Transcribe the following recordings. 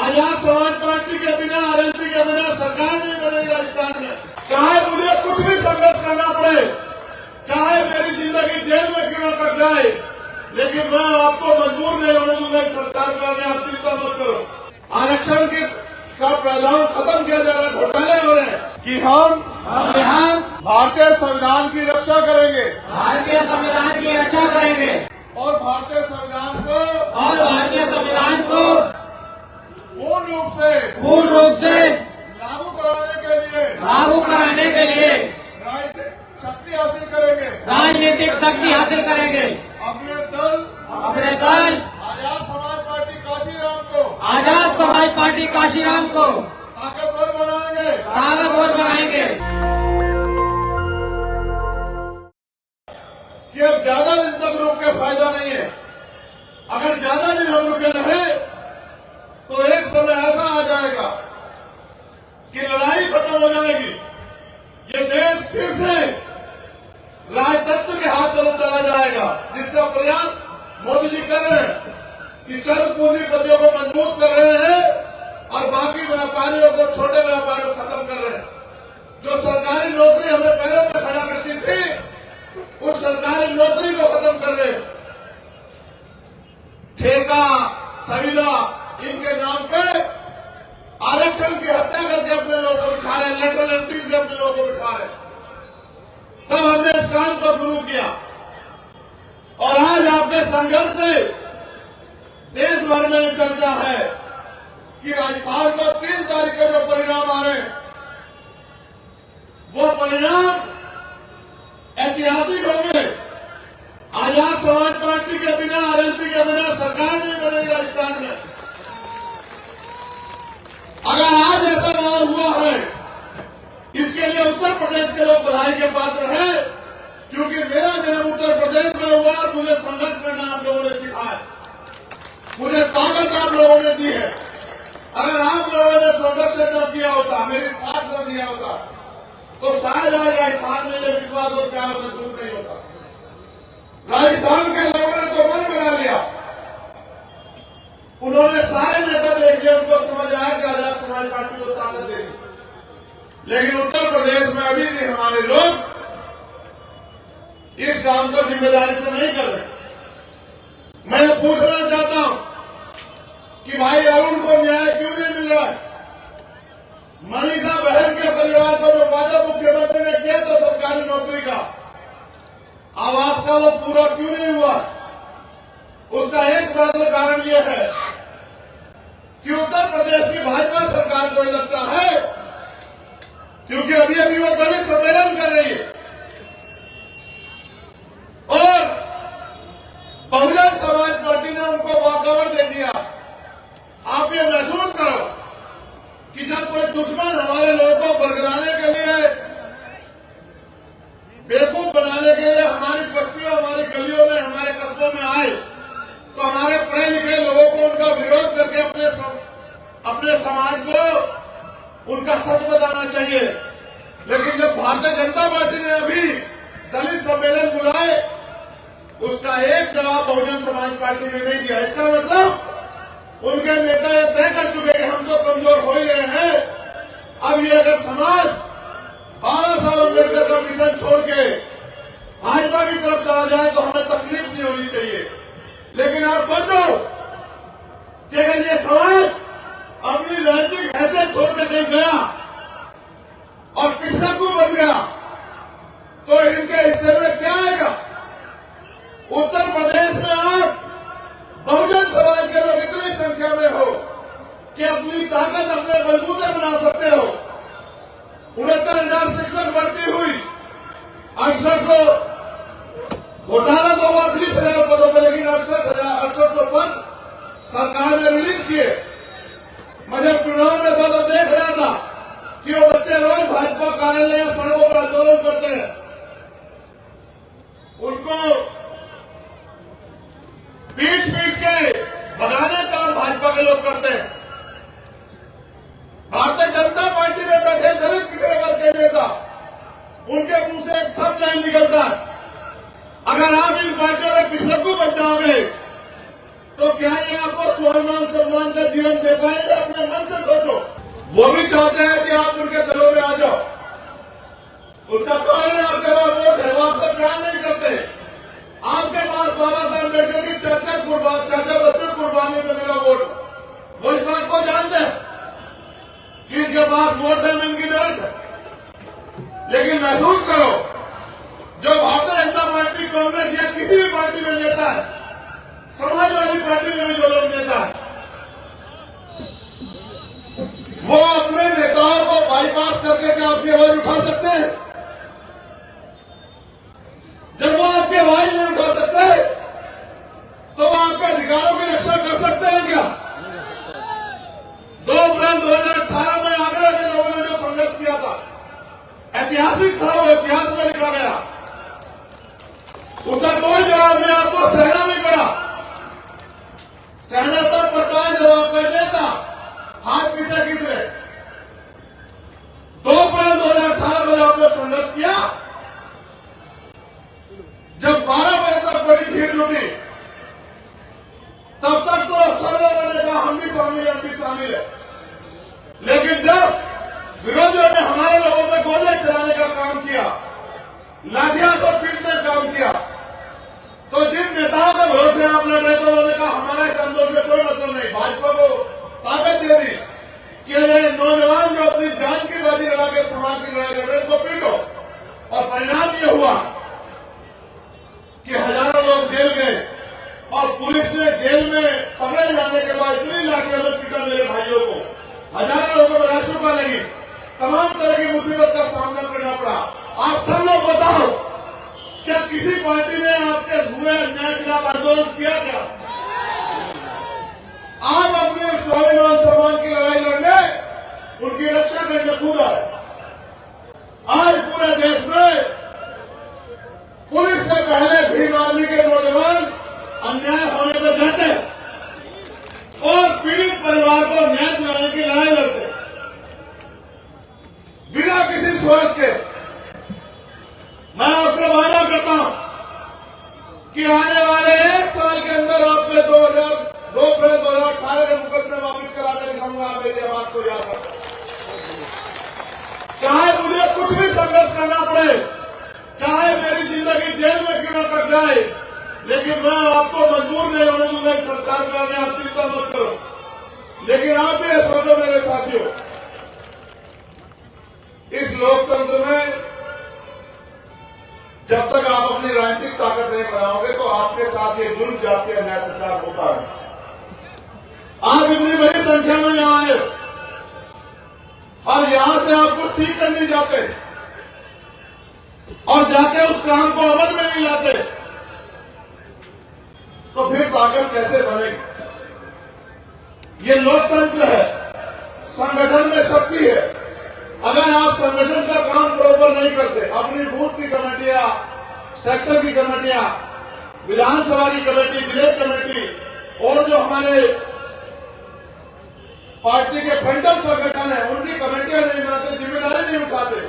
Azad Samaj party के बिना, RLP के बिना सरकार नहीं बनेगी राजस्थान में। चाहे मुझे कुछ भी संघर्ष करना पड़े, चाहे मेरी जिंदगी जेल में क्यों न कट जाए, लेकिन मैं आपको मजबूर नहीं होने दूंगा सरकार का। आगे आप चिंता मत करो। आरक्षण का प्रावधान खत्म किया जा रहा है, घोटाले हो रहे हैं कि हम भारतीय संविधान की रक्षा करेंगे, भारतीय संविधान की रक्षा करेंगे और भारतीय संविधान को पूर्ण रूप से लागू कराने के लिए राजनीतिक शक्ति हासिल करेंगे। अपने दल आजाद समाज पार्टी काशीराम को ताकतवर बनाएंगे कि अब ज्यादा दिन तक रुक के फायदा नहीं है। अगर ज्यादा दिन हम रुके रहे तो एक समय ऐसा आ जाएगा कि लड़ाई खत्म हो जाएगी, ये देश फिर से राजतंत्र के हाथ चला जाएगा, जिसका प्रयास मोदी जी कर रहे हैं कि चंद पूंजीपतियों को मजबूत कर रहे हैं और बाकी व्यापारियों को, छोटे व्यापारियों को खत्म कर रहे हैं। जो सरकारी नौकरी हमें पैरों पे खड़ा करती थी, उस सरकारी नौकरी को खत्म कर रहे हैं। ठेका, संविदा, इनके नाम पे आरक्षण की हत्या करके अपने लोगों को बिठा रहे, लेटरल एंट्री से अपने लोगों को बिठा रहे। तब हमने इस काम को शुरू किया और आज आपके संघर्ष से देश भर में चर्चा है कि राजस्थान को 3 तारीख के जो परिणाम आ रहे हैं, वो परिणाम ऐतिहासिक होंगे। आजाद समाज पार्टी के बिना, आरएलपी के बिना सरकार नहीं बनेगी राजस्थान में। अगर आज ऐसा माहौल हुआ है, इसके लिए उत्तर प्रदेश के लोग बधाई के पात्र हैं, क्योंकि मेरा जन्म उत्तर प्रदेश में हुआ और मुझे संघर्ष करना आप लोगों ने सिखाया, मुझे ताकत आप लोगों ने दी है। अगर आप लोगों ने संघर्ष न किया होता, मेरी साथ न दिया होता, तो शायद आज राजस्थान में यह विश्वास और प्यार मजबूत नहीं होता। राजस्थान के लोगों ने तो मन बना लिया, उन्होंने सारे नेता देख लिया, उनको समझ आया कि आजाद समाज पार्टी को ताकत देगी। लेकिन उत्तर प्रदेश में अभी भी हमारे लोग इस काम को जिम्मेदारी से नहीं कर रहे। मैं पूछना चाहता हूं कि भाई अरुण को न्याय क्यों नहीं मिल रहा है? मनीषा बहन के परिवार को जो वादा मुख्यमंत्री ने किया था सरकारी नौकरी का, आवास का, वो पूरा क्यों नहीं हुआ? उसका एकमात्र कारण यह है कि उत्तर प्रदेश की भाजपा सरकार को लगता है, क्योंकि अभी अभी वो दलित सम्मेलन कर रही है और बहुजन समाज पार्टी ने उनको वॉकओवर दे दिया। आप ये महसूस करो कि जब कोई दुश्मन हमारे लोगों को बरगलाने के लिए, बेवकूफ बनाने के लिए हमारी बस्तियों, हमारी गलियों में, हमारे कस्बों में आए, तो हमारे पढ़े लिखे लोगों को उनका विरोध करके अपने समाज को उनका सच बताना चाहिए। लेकिन जब भारतीय जनता पार्टी ने अभी दलित सम्मेलन बुलाए, उसका एक जवाब बहुजन समाज पार्टी ने नहीं दिया। इसका मतलब उनके नेता ये तय कर चुके कि हम तो कमजोर हो ही रहे हैं, अब ये अगर समाज बाबा साहब अम्बेडकर का मिशन छोड़ के भाजपा की तरफ चला जाए तो हमें तकलीफ नहीं होनी चाहिए। लेकिन आप सोचो कि अगर ये समाज अपनी राजनीतिक हैसियत छोड़ के नहीं गया और पिछड़कू बन गया, तो इनके हिस्से में क्या आएगा? उत्तर प्रदेश में आप बहुजन समाज के लोग इतनी संख्या में हो कि अपनी ताकत अपने बलबूते बना सकते हो। 69,000 शिक्षक भर्ती हुई, 6800 घोटाला तो हुआ 20,000 पदों पर, लेकिन 6800 पद सरकार ने रिलीज किए। मैं जब चुनाव में था तो देख रहा था कि वो बच्चे रोज भाजपा कार्यालय या सड़कों पर आंदोलन करते हैं। उनको पीट के भगाने का काम भाजपा के लोग करते हैं। भारतीय जनता पार्टी में बैठे दलित पिछड़े वर्ग के नेता, उनके मुंह से एक शब्द नहीं निकलता। अगर आप इन पार्टियों में पिछड़कू बन जाओगे तो क्या ये आपको स्वाभिमान सम्मान का जीवन दे पाएंगे? अपने मन से सोचो। वो भी चाहते हैं कि आप उनके दलों में आ जाओ। उसका कारण है आपके पास वोट है, वो आपका प्यार नहीं करते। आपके पास बाबा साहब अम्बेडकर की चर्चा बच्चों कुर्बानी से मिला वोट, वो इस बात को जानते हैं कि इनके पास वोट है, में इनकी जरूरत है। लेकिन महसूस करो, जो भारतीय जनता पार्टी, कांग्रेस या किसी भी पार्टी में नेता है, समाजवादी पार्टी में भी जो लोग नेता है, वो अपने नेताओं को बाईपास करके क्या आपकी आवाज उठा सकते हैं? जब वो आपकी आवाज नहीं उठा सकते तो वो आपके अधिकारों की रक्षा कर सकते हैं क्या? 2 अप्रैल 2018 में आगरा के लोगों ने जो संघर्ष किया था, ऐतिहासिक था, वो इतिहास में लिखा गया। उसका कोई जवाब नहीं, आपको सहना भी पड़ा। सहना तब पड़ता है जब आपका नेता हाथ पीछे खींच रहे। 2 अप्रैल 2018 में आपने संघर्ष किया, जब 12 बजे तक बड़ी भीड़ जुटी, तब तक तो सब लोगों ने कहा हम भी शामिल हैं, हम भी शामिल हैं। लेकिन जब विरोधियों ने हमारे लोगों पर गोलियां चलाने का काम किया, लाठियां को पीटने का काम किया, तो जिन नेताओं के भरोसे आप लड़ रहे थे, उन्होंने कहा हमारा इस आंदोलन से कोई मतलब नहीं। भाजपा को ताकत दे दी कि ये नौजवान जो अपनी जान की बाजी लगा के समाज की लड़ाई लड़ रहे, उनको पीटो। और परिणाम ये हुआ कि हजारों लोग जेल गए और पुलिस ने जेल में पकड़े जाने के बाद इतनी लाठियों में पीटा मेरे भाइयों को, हजारों लोगों को राशुका लगी, तमाम तरह की मुसीबत का सामना करना पड़ा। आप सब लोग बताओ, क्या किसी पार्टी ने आपके हुए अन्याय के खिलाफ आंदोलन किया क्या? आप अपने स्वाभिमान सम्मान की लड़ाई लड़ने, उनकी रक्षा करने खुद आए। आज पूरे देश में पुलिस से पहले भीम आर्मी के नौजवान अन्याय होने पर जाते और पीड़ित परिवार को न्याय दिलाने की लड़ाई लड़ते, बिना किसी स्वार्थ के। मैं आपसे वादा करता हूं कि आने वाले 1 साल के अंदर आपके 2 अप्रैल 2018 के मुकदमे वापिस करा कर दिखाऊंगा। आप मेरी बात को याद रखें। चाहे मुझे कुछ भी संघर्ष करना पड़े, चाहे मेरी जिंदगी जेल में क्यों न कट जाए, लेकिन मैं आपको मजबूर नहीं होने दूंगा सरकार का। आप चिंता मत करो। लेकिन आप भी सोचो मेरे साथियों, इस लोकतंत्र में जब तक आप अपनी राजनीतिक ताकत नहीं बनाओगे तो आपके साथ ये जुल्म जाति अन्याय अत्याचार होता है। आप इतनी बड़ी संख्या में यहां आए और यहां से आप कुछ सीख कर नहीं जाते और जाके उस काम को अमल में नहीं लाते, तो फिर ताकत कैसे बनेगी? ये लोकतंत्र है, संगठन में शक्ति है। अगर आप संगठन का काम बराबर नहीं करते, अपनी बूथ की कमेटियां, सेक्टर की कमेटियां, विधानसभा की कमेटी, जिले कमेटी और जो हमारे पार्टी के फ्रंटल संगठन है, उनकी कमेटियां नहीं बनाते, जिम्मेदारी नहीं उठाते,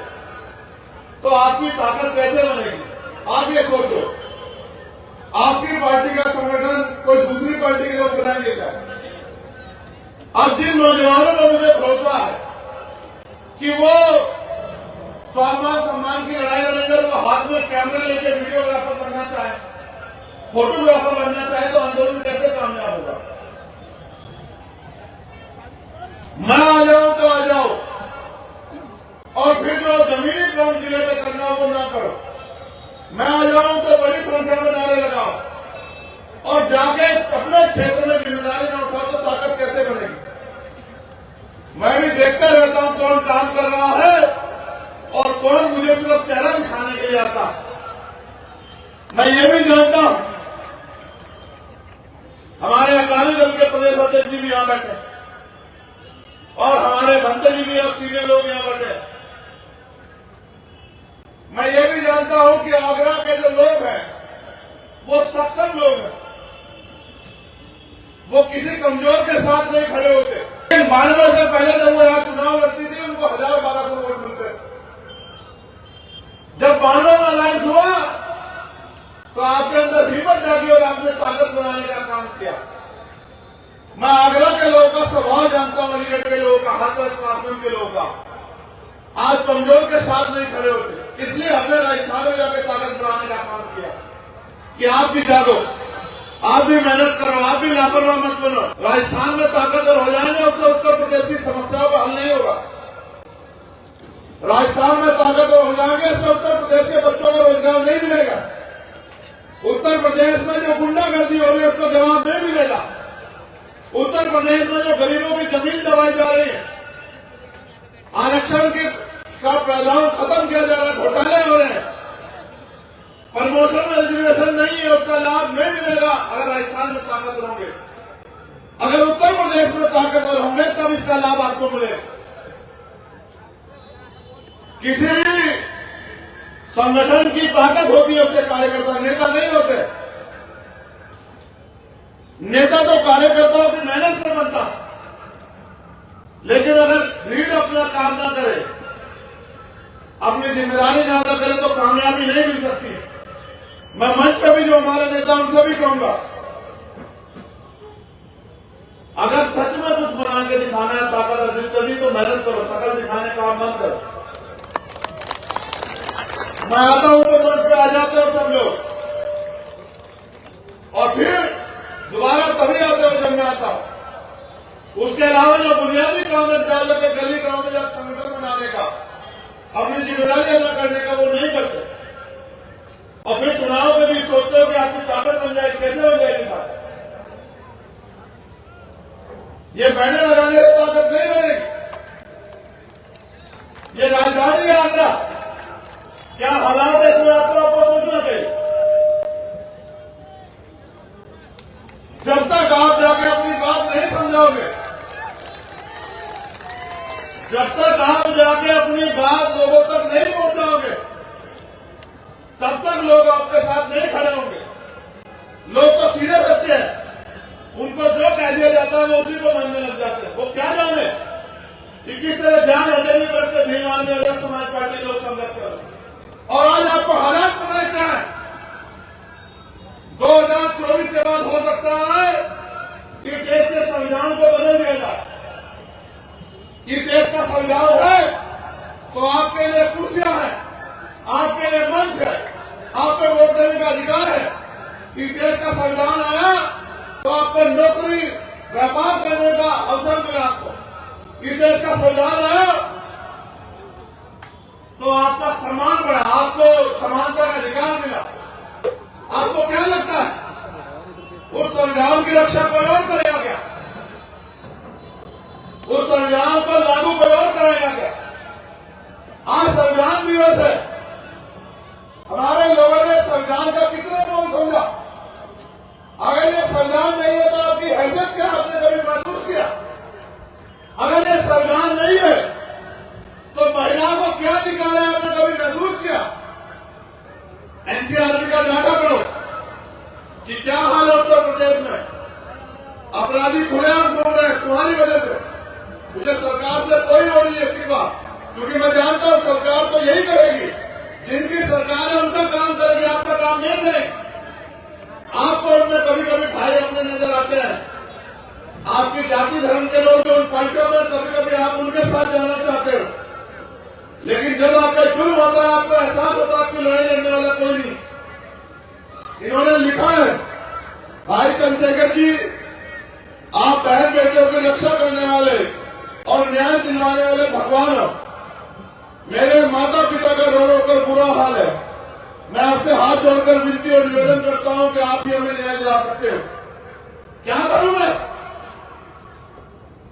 तो आपकी ताकत कैसे बनेगी? आप ये सोचो, आपकी पार्टी का संगठन कोई दूसरी पार्टी के लोग बनाएंगे क्या? अब जिन नौजवानों पर मुझे भरोसा है कि वो स्वाभिमान सम्मान की लड़ाई लड़ेंगे, वो हाथ में कैमरा लेके वीडियोग्राफर बनना चाहे, फोटोग्राफर बनना चाहे, तो आंदोलन कैसे कामयाब होगा? मैं आ जाऊं तो आ जाओ, और फिर जो जमीनी काम जिले में करना हो वो ना करो। मैं आ जाऊं तो बड़ी संख्या में नारे लगाओ और जाके अपने क्षेत्र में जिम्मेदारी न उठाओ, तो ताकत कैसे बनेगी? मैं भी देखता रहता हूं कौन काम कर रहा है और कौन मुझे सिर्फ चेहरा दिखाने के लिए आता है। मैं ये भी जानता हूं, हमारे अकाली दल के प्रदेश अध्यक्ष जी भी यहां बैठे और हमारे भंते जी भी और सीनियर लोग यहां बैठे। मैं ये भी जानता हूं कि आगरा के जो लोग हैं वो सक्षम लोग हैं, वो किसी कमजोर के साथ नहीं खड़े होते। 92 से पहले जब वो यहां चुनाव लड़ती थी, उनको 1000-1200 वोट मिलते। जब 92 में अलायंस हुआ तो आपके अंदर हिम्मत जागी और आपने ताकत बनाने का काम किया। स्वभाव जानता हूं अलीगढ़ के लोगों का, हाथरस कासगंज के लोगों का। आज कमजोर के साथ नहीं खड़े होते, इसलिए हमने राजस्थान में जाकर ताकत बढ़ाने का काम किया कि आप भी जागो, आप भी मेहनत करो, आप भी लापरवाह मत बनो। राजस्थान में ताकतवर हो जाएंगे, उससे उत्तर प्रदेश की समस्याओं का हल नहीं होगा। राजस्थान में ताकतवर हो जाएंगे, इससे उत्तर प्रदेश के बच्चों को रोजगार नहीं मिलेगा। उत्तर प्रदेश में जो गुंडागर्दी हो रही है उसको जवाब नहीं मिलेगा। उत्तर प्रदेश में जो गरीबों की जमीन दबाई जा रही है, आरक्षण का प्रावधान खत्म किया जा रहा है, घोटाले हो रहे हैं, प्रमोशन में रिजर्वेशन नहीं है, उसका लाभ नहीं मिलेगा अगर राजस्थान में ताकतवर होंगे। अगर उत्तर प्रदेश में ताकतवर होंगे तब इसका लाभ आपको मिलेगा। किसी भी संगठन की ताकत होती है उसके कार्यकर्ता, नेता नहीं होते। नेता तो कार्यकर्ताओं की मेहनत से बनता है, लेकिन अगर भीड़ अपना काम ना करे, अपनी जिम्मेदारी ना अदा करे तो कामयाबी नहीं मिल सकती है। मैं मंच पे भी जो हमारे नेता उनसे भी कहूंगा, अगर सच में कुछ बना के दिखाना है, ताकत अर्जित करनी, तो मेहनत करो, शकल दिखाने का काम मत करो। मैं आता हूं तो मंच पे आ जाते हो सब लोग, और फिर दोबारा तभी आते हो जब मैं आता हूं। उसके अलावा जो बुनियादी काम है, जा लगे गली गांव में जब संगठन बनाने का, अपनी जिम्मेदारी अदा करने का, वो नहीं करते। और फिर चुनाव में भी सोचते हो कि आपकी ताकत बन जाएगी, कैसे बन जाएगी ताकत? ये बैनर लगाने से ताकत नहीं बनेगी। ये राजधानी है आगरा, क्या हालात है इसमें आपको सोचना चाहिए। जब तक आप जाके अपनी बात नहीं समझाओगे, जब तक आप जाके अपनी बात लोगों तक नहीं पहुंचाओगे, तब तक लोग आपके साथ नहीं खड़े होंगे। लोग तो सीधे बच्चे हैं, उनको जो कह दिया जाता है वो उसी को मानने लग जाते हैं। वो क्या जाने कि किस तरह ध्यान हटेली करके भीमान में अगर समाज पार्टी लोग संघर्ष कर रहे हैं। और आज आपको हालात पता है क्या है? 2024 के बाद हो सकता है कि देश के संविधान को बदल दिया जाए। ये देश का संविधान है तो आपके लिए कुर्सियां हैं, आपके लिए मंच है, आप पे वोट देने का अधिकार है। इस देश का संविधान आया तो आप पे नौकरी, व्यापार करने का अवसर मिला आपको। इस देश का संविधान आया तो आपका सम्मान बढ़ा, आपको समानता का अधिकार मिला। आपको क्या लगता है उस संविधान की रक्षा कोई और करेगा क्या? उस संविधान को लागू कोई और करेगा क्या? आज संविधान दिवस है, हमारे लोगों ने संविधान का कितना मोल समझा। अगर ये संविधान नहीं है तो आपकी हैसियत क्या आपने कभी महसूस किया? अगर ये संविधान नहीं है तो महिला को क्या अधिकार है आपने कभी महसूस किया? एनसीआरबी का डाटा पढ़ो कि क्या हाल है उत्तर प्रदेश में। अपराधी खुलेआम घूम रहे हैं तुम्हारी वजह से। मुझे सरकार से कोई वो नहीं है शिकवा, क्योंकि मैं जानता हूं सरकार तो यही करेगी, जिनकी सरकार है उनका काम करेगी, आपका काम नहीं करेगी। आपको उनमें कभी कभी भाई अपने नजर आते हैं, आपकी जाति धर्म के लोग जो उन पार्टियों में कभी कभी आप उनके साथ जाना चाहते हो, लेकिन जब आपका जुर्म होता है आपको एहसास होता है आपकी लड़ाई लड़ने वाला कोई नहीं। इन्होंने लिखा है, भाई चंद्रशेखर जी, आप बहन बेटियों की रक्षा करने वाले और न्याय दिलवाने वाले भगवान हो। मेरे माता पिता का रो रो कर बुरा हाल है। मैं आपसे हाथ जोड़कर विनती और निवेदन करता हूं कि आप भी हमें न्याय दिला सकते हो। क्या करूं मैं?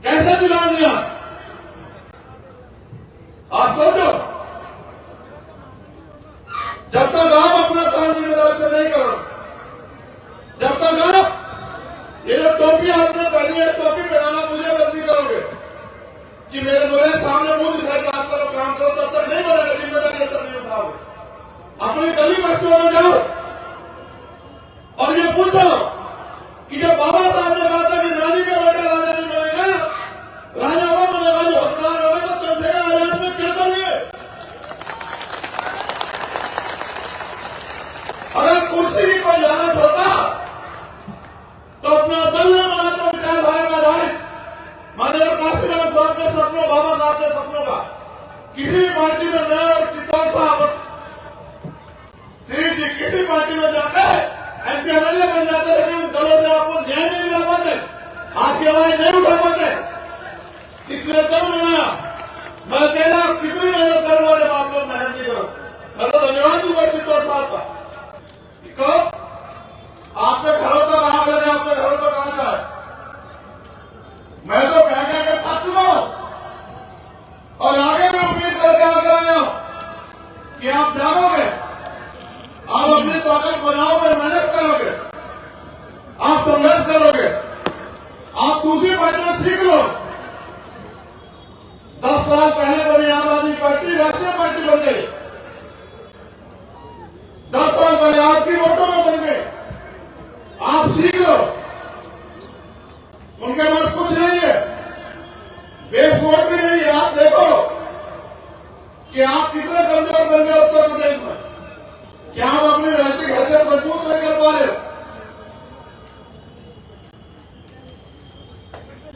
कैसे दिलाऊं न्याय? आप सोचो। जब तक आप अपना काम जिम्मेदारी से नहीं करो, जब तक आप ये जो टोपी आपने पहनी है, टोपी पहनाना मुझे बंद नहीं करोगे कि मेरे सामने मुंह दिखाए बात करो, काम करो, तब तक नहीं बनेगा। जिम्मेदारी जब तक नहीं उठाओगे, अपनी गली बस्तियों में जाओ और ये पूछो कि जब बाबा साहब ने कहा था कि नानी का बेटा राजा नहीं बनेगा, राजा वो बनेगा जो हकदार होगा, तो चंद्रशेखर आजाद में क्या करिए? अगर कुर्सी की कोई लालच होता तो अपना दल न बनाकर विचारधारा का आधारित सपनों, बाबा साहब के सपनों का। किसी भी पार्टी में मैं और चित्तौड़ साहब श्री जी किसी पार्टी में जाकर एमपी एमएलए बन जाते, लेकिन उन दलों से आपको न्याय नहीं मिला पाते, आपकी आवाज नहीं उठा पाते। इसलिए कब बनाया मैं अकेला कितनी मेहनत करूं वाले आप लोग मेहनत नहीं करो। मैं तो धन्यवाद दूंगा चित्तौड़ साहब का। कब आपके घरों तक आग लगे, आपके घरों तक आ जाए। मैं तो कह के थक चुका हूं और आगे भी उम्मीद करके आगे आया हूं कि आप जागोगे, आप अपनी ताकत बनाओगे, मेहनत करोगे, आप संघर्ष करोगे, आप दूसरी पार्टियों सीख लो। 10 साल पहले बनी आम आदमी पार्टी राष्ट्रीय पार्टी बन गई। 10 साल पहले आपकी वोटों में बन गई। आप सीख लो। उनके पास कुछ नहीं है, बेस वोट भी नहीं है। आप देखो कि आप कितने कमजोर बन गए उत्तर प्रदेश में। क्या आप अपनी राजनीतिक हैसियत मजबूत नहीं कर पा रहे हो?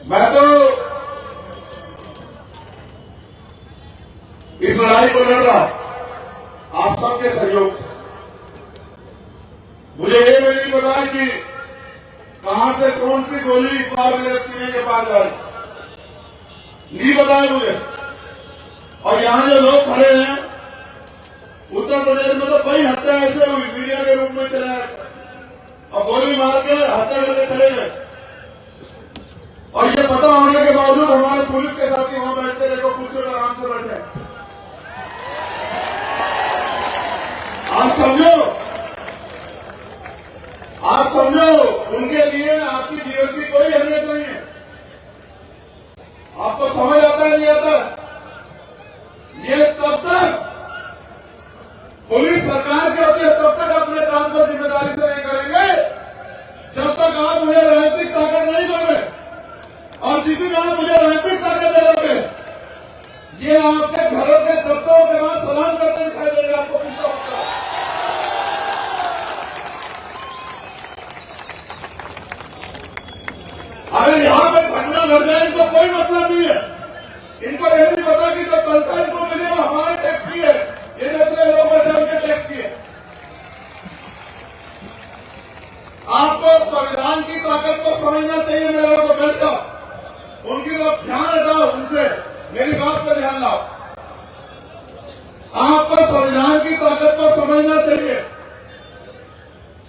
मैं तो इस लड़ाई को लड़ रहा आप सबके सहयोग से। मुझे ये भी नहीं पता कि कहां से कौन सी गोली इस बार मेरे सीने के पास जा रही, नहीं पता है मुझे। और यहां जो लोग खड़े हैं उत्तर प्रदेश में तो कई हत्या ऐसे हुई, मीडिया के रूप में चले और गोली मार के हत्या करके चले गए। और ये पता होने के बावजूद हमारे पुलिस के साथ ही वहां बैठते, देखो कुर्सी पर आराम से बैठे। आप समझो उनके लिए आपकी जीवन की कोई अहमियत नहीं है। आपको समझ आता है नहीं आता? ये तब तक पुलिस सरकार के होते तब तक अपने काम को जिम्मेदारी से नहीं करेंगे जब तक आप मुझे राजनीतिक ताकत नहीं दोगे। और जिस दिन आप मुझे राजनीतिक ताकत दे दोगे, ये आपके घरों के दफ्तरों के बाद सलाम करते दिखाई देंगे। आपको पूछना होता है। अगर यहां पर घटना घट जाए इनको कोई मतलब नहीं है। इनको यह नहीं पता कि जो तनख्वाह इनको मिले वो हमारे टैक्स की है, ये दूसरे लोग बैठे उनके टैक्स की है। आपको संविधान की ताकत को समझना चाहिए। मेरे लोगों को बैठ जाओ, उनकी तरफ ध्यान हटाओ, उनसे मेरी बात पर ध्यान लाओ। आपको संविधान की ताकत को समझना चाहिए।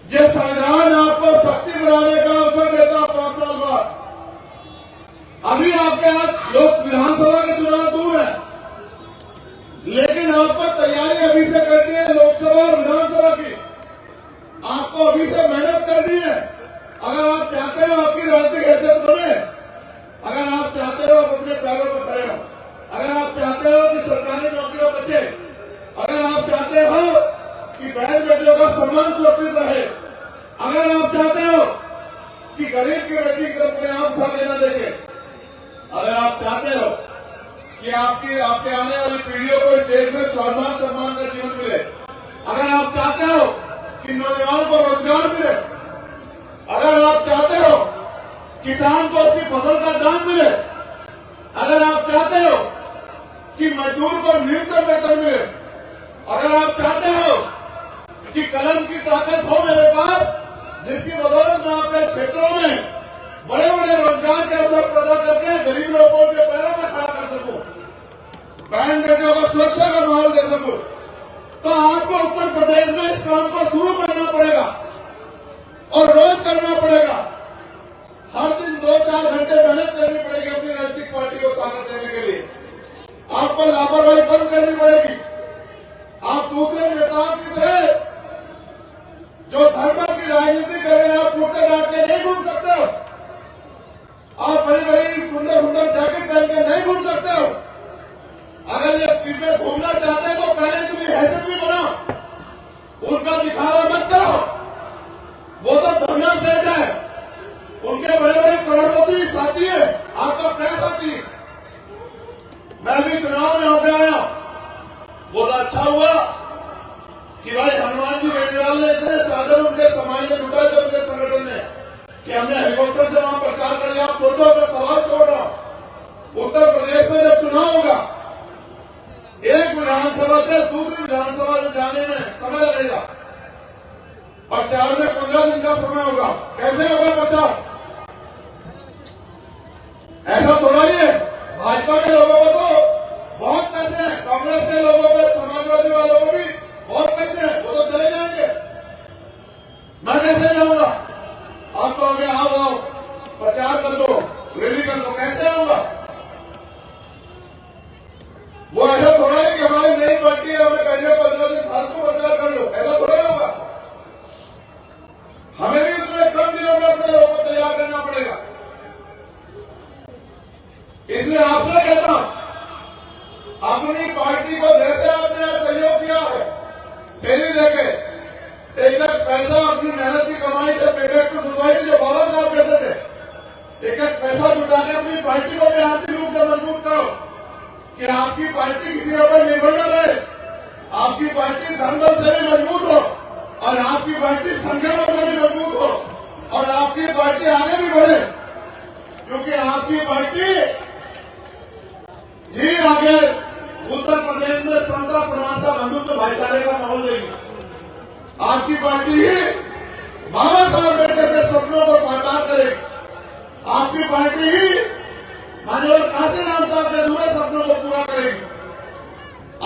ये संविधान आपको शक्ति बनाने का अवसर देता 5 साल बाद। अभी आपके हाथ लोक विधानसभा के चुनाव दूर है, लेकिन आपको तैयारी अभी से करनी है लोकसभा और विधानसभा की। आपको अभी से मेहनत करनी है। अगर आप चाहते हो आपकी राजनीतिक हैसियत बने, अगर आप चाहते हो अपने पैरों पर खड़े हो, अगर आप चाहते हो कि सरकारी नौकरियां बचे, अगर आप चाहते हो कि बहन बेटियों का सम्मान सुरक्षित रहे, अगर आप चाहते हो कि गरीब की बेटी की तरफ कोई आम उठा के न देखे, अगर आप चाहते हो कि आपके आने वाली पीढ़ियों को इस देश में स्वाभिमान सम्मान का जीवन मिले, अगर आप चाहते हो कि नौजवानों को रोजगार मिले, अगर आप चाहते हो किसान को उसकी फसल का दाम मिले, अगर आप चाहते हो कि मजदूर को न्यूनतम वेतन मिले, अगर आप चाहते हो कि कलम की ताकत हो मेरे पास, जिसकी बदौलत मैं अपने क्षेत्रों में बड़े बड़े रोजगार के अवसर पैदा करके गरीब लोगों के पैरों में खड़ा कर सकूं, बहन बेटियों को सुरक्षा का माहौल दे सकूं, तो आपको उत्तर प्रदेश में इस काम को शुरू करना पड़ेगा और रोज करना पड़ेगा। हर दिन 2-4 घंटे मेहनत करनी पड़ेगी अपनी राजनीतिक पार्टी को ताकत देने के लिए। आपको लापरवाही बंद करनी पड़ेगी। आप दूसरे नेताओं की तरह जो धर्म की राजनीति कर रहे हैं, आप कुर्ते डाल के नहीं घूम सकते हो। आप बड़ी बड़ी सुंदर सुंदर जैकेट पहन के नहीं घूम सकते हो। अगर ये इसमें घूमना चाहते हैं तो पहले तुम्हें हैसियत भी बनाओ। उनका दिखावा मत करो। वो तो धरना सेठ है, उनके बड़े बड़े करोड़पति साथी है, आपका क्या साथी? मैं भी चुनाव में होकर आया, बहुत अच्छा हुआ कि भाई हनुमान जी बेनीवाल ने इतने साधन उनके समाज ने जुटाए थे, उनके संगठन ने, कि हमने हेलीकॉप्टर से वहां प्रचार कर लिया। आप सोचो, मैं सवाल छोड़ रहा हूं उत्तर प्रदेश में जब चुनाव होगा, एक विधानसभा से दूसरी विधानसभा में जाने में समय लगेगा, प्रचार में 15 दिन का समय होगा। कैसे होगा प्रचार? ऐसा थोड़ा ही है। भाजपा के लोगों को तो बहुत पैसे हैं, कांग्रेस के लोगों पे, समाजवादी वालों को भी बहुत पैसे हैं, वो तो चले जाएंगे। मैं कैसे जाऊंगा? आप कहोगे आओ आओ प्रचार कर दो, रैली कर दो, कैसे आऊंगा? वो ऐसा थोड़ा है कि हमारी नई पार्टी है, हमें कहीं 15 दिन फालतू प्रचार कर लो, ऐसा थोड़ा होगा। हमें भी इतने कम दिनों में अपने लोगों को तैयार करना पड़ेगा। इसलिए आपसे कहता हूं, अपनी पार्टी को जैसे आपने सहयोग किया है, थैली देके एक पैसा अपनी मेहनत की कमाई से पेमेंट टू सोसाइटी, जो बाबा साहब कहते थे, एक पैसा जुटा के अपनी पार्टी को भी आर्थिक रूप से मजबूत करो कि आपकी पार्टी किसी के ऊपर निर्भर न रहे, आपकी पार्टी धनबल से भी मजबूत हो और आपकी पार्टी संख्या में भी मजबूत हो और आपकी पार्टी आगे भी बढ़े, क्योंकि आपकी पार्टी ही आगे उत्तर प्रदेश में समता, समानता, बंधुत्व, भाईचारे का माहौल देगी। आपकी पार्टी ही बाबा साहब अम्बेडकर के सपनों को साकार करेगी। आपकी पार्टी ही माननीय काशीराम साहब के अधूरे सपनों को पूरा करेगी।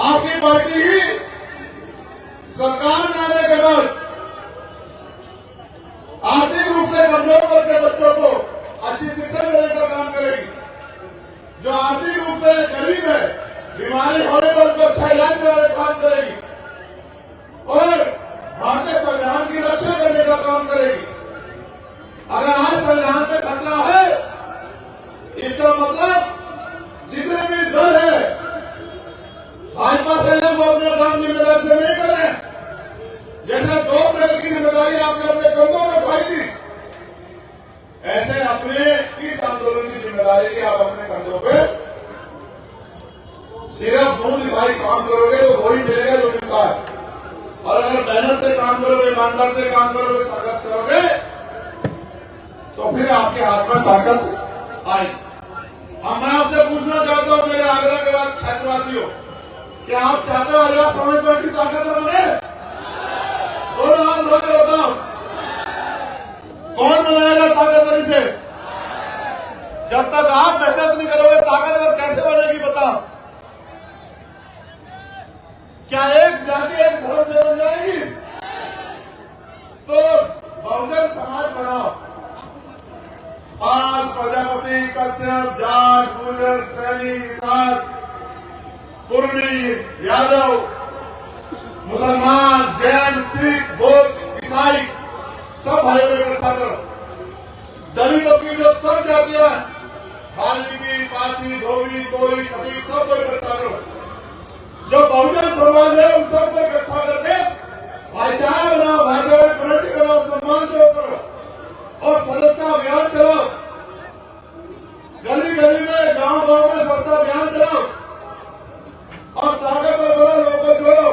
आपकी पार्टी ही सरकार में आने के बाद आर्थिक रूप से कमजोर वर्ग के बच्चों को अच्छी शिक्षा देने का काम करेगी। जो आर्थिक रूप से गरीब है, बीमारी होने पर उनको अच्छा इलाज देने का काम करेगी और भारतीय संविधान की रक्षा करने का काम करेगी। अगर आज संविधान पे खतरा है, इसका मतलब जितने भी दल है भाजपा से वो अपने काम जिम्मेदारी से नहीं कर रहे हैं। जैसे 2 अप्रैल की जिम्मेदारी आपने अपने कंधों में उठाई थी, ऐसे अपने इस आंदोलन की जिम्मेदारी की आप अपने कंधों पे सिर्फ मुंह दिखाई काम करोगे तो वही मिलेगा जो मिलता है। और अगर मेहनत से काम करोगे, ईमानदार से काम करोगे, संघर्ष करोगे, तो फिर आपके हाथ में ताकत आएगी। अब मैं आपसे पूछना चाहता हूं, मेरे आगरा के बाद क्षेत्रवासियों, क्या आप चाहते हो आजाद समाज पार्टी ताकतवर बने? दोनों हाथ उठा के बताओ, कौन बनाएगा ताकतवर इसे? जब तक आप मेहनत नहीं करोगे, ताकतवर कैसे बनेगी बताओ? क्या एक जाति एक धर्म से बन जाएगी? तो बहुजन समाज बनाओ। पाल, प्रजापति, कश्यप, जाट, गुर्जर, सैनी, निषाद, कुर्मी, यादव, मुसलमान, जैन, सिख, बौद्ध, ईसाई, सब भाइयों को इकट्ठा करो। दलितों की जो सब जातियां, वाल्मीकि, पासी, धोबी, कोली, पटेल, सबको इकट्ठा करो। जो बहुजन समाज है उन सबको इकट्ठा करके भाईचारा बनाओ, भाईचारा कमेटी बनाओ, सम्मान से करो और सदस्यता अभियान चलाओ। गली गली में, गांव गांव में सदस्यता अभियान चलाओ और ताकतवर बनो, लोगों को जोड़ो।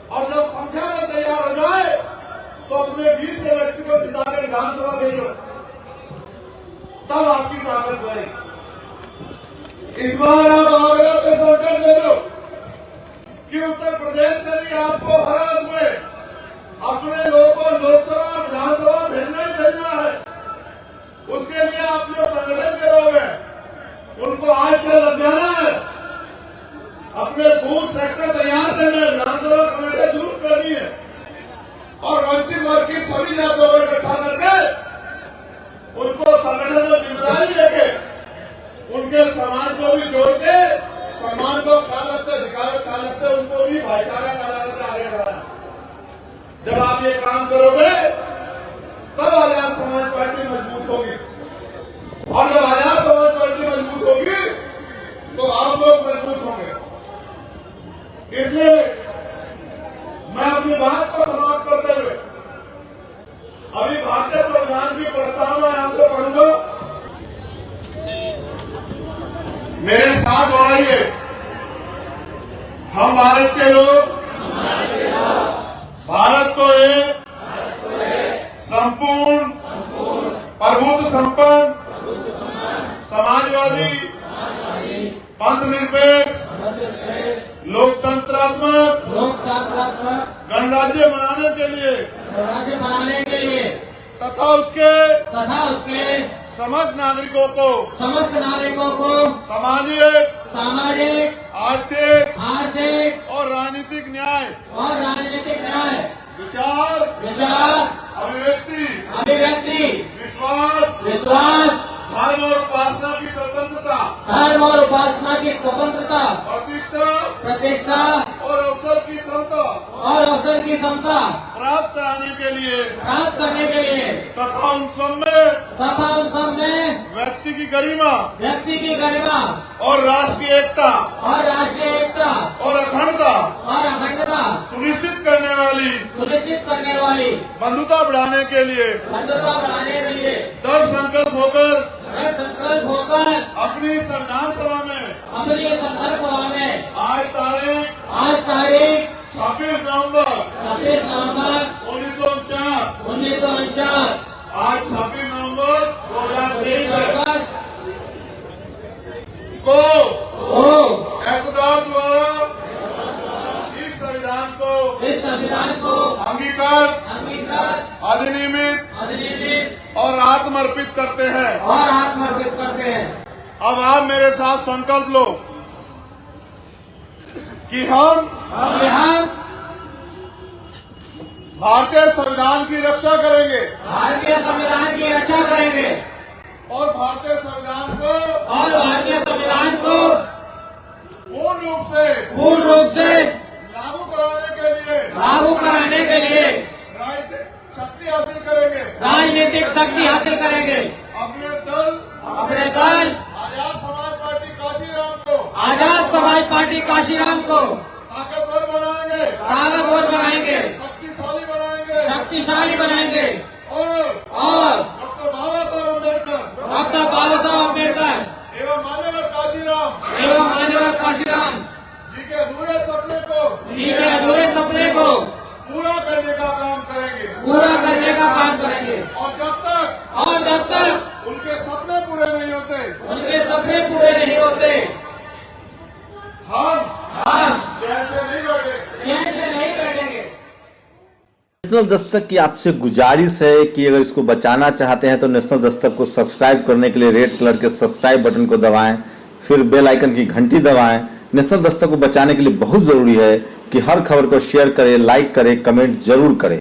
और जब संख्या में तैयार हो जाए तो अपने बीच के व्यक्ति को जिता के विधानसभा भेजो, तब आपकी ताकत बढ़ेगी। इस बार आप आगरा पे संकल्प ले लो कि उत्तर प्रदेश से भी आपको हर हाथ में अपने लोगों को लोकसभा, विधानसभा भेजना ही भेजना है। उसके लिए आप जो संगठन के लोग हैं उनको आज से लग जाना है, अपने बूथ सेक्टर तैयार करना है, विधानसभा कमेटी जरूर करनी है और वंचित वर्ग की सभी जातियों को इकट्ठा करके उनको संगठन में जिम्मेदारी देके उनके समाज को भी जोड़ के सम्मान को ख्याल रखते, अधिकार का ख्याल रखते, उनको भी भाईचारा पैदा करके आगे बढ़ाना। जब आप ये काम करोगे तब आजाद समाज पार्टी मजबूत होगी और जब आजाद समाज पार्टी मजबूत होगी तो आप लोग मजबूत होंगे। इसलिए मैं अपनी बात को समाप्त करते हुए अभी भारतीय संविधान की प्रस्तावना यहां से पढ़ूंगा। मेरे साथ हो रही है। हम भारत के लोग भारत को एक संपूर्ण, प्रभुत्व संपन्न, समाजवादी, पंथ निरपेक्ष लोकतंत्रात्मक गणराज्य बनाने के लिए तथा उसके समस्त नागरिकों को सामाजिक आर्थिक और राजनीतिक न्याय विचार अभिव्यक्ति विश्वास धर्म और उपासना की स्वतंत्रता प्रतिष्ठा और अवसर की समता प्राप्त करने के लिए तथा उन सब में व्यक्ति की गरिमा और राष्ट्र की एकता और अखंडता सुनिश्चित करने वाली बंधुता बढ़ाने के लिए दृढ़ संकल्प होकर अपनी संविधान सभा में आज तारीख 26 नवंबर 1949 आज 26 नवंबर 2023 को इक़्तिदार द्वारा इस संविधान को अंगीकार अधिनियमित और आत्मर्पित करते हैं। अब आप मेरे साथ संकल्प लो कि हम भारतीय संविधान की रक्षा करेंगे और भारतीय संविधान को पूर्ण रूप से लागू कराने के लिए राजनीतिक शक्ति हासिल करेंगे। अपने दल आजाद समाज पार्टी काशीराम को ताकतवर बनाएंगे, शक्तिशाली बनाएंगे और डॉक्टर बाबा साहब अम्बेडकर एवं मान्यवर काशीराम जी के अधूरे सपने को पूरा करने का काम करेंगे। और जब तक उनके सपने पूरे नहीं होते हम चैन से नहीं बैठेंगे। नेशनल दस्तक की आपसे गुजारिश है कि अगर इसको बचाना चाहते हैं तो नेशनल दस्तक को सब्सक्राइब करने के लिए रेड कलर के सब्सक्राइब बटन को दबाएं, फिर बेल आइकन की घंटी दबाएं। नेशनल दस्तक को बचाने के लिए बहुत जरूरी है कि हर खबर को शेयर करें, लाइक करें, कमेंट जरूर करें।